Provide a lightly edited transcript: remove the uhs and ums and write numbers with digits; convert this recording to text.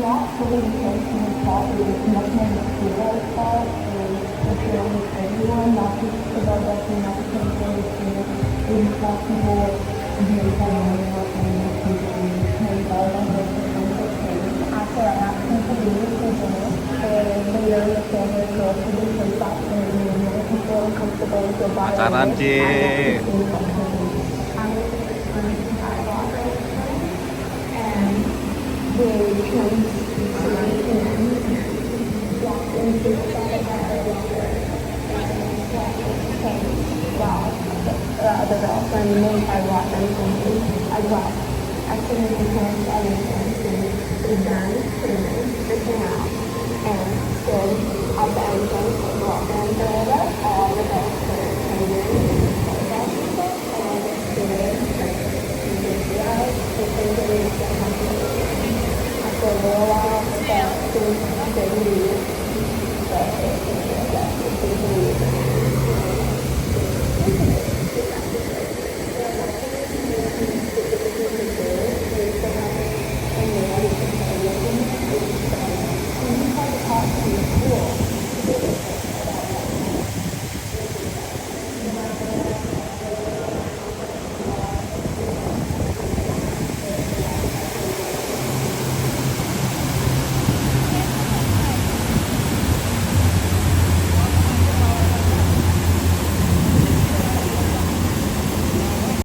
not fully intentionally thought it was much more material thought and material with everyone, not just about definitely not the same thing as being possible beautiful monuments and and all of those different things. After I asked him to leave for dinner, and later in the family girls to be so soft and really people uncomfortable with your body. Pacaran, Ci. And they came to my hand, walked into the the dog and made I walk and I walk. Actually, my parents are in dance, freaking out. And so at the entrance, I walked down the river, all the dogs were hanging. And I just stood like, after a little while, the things they leave.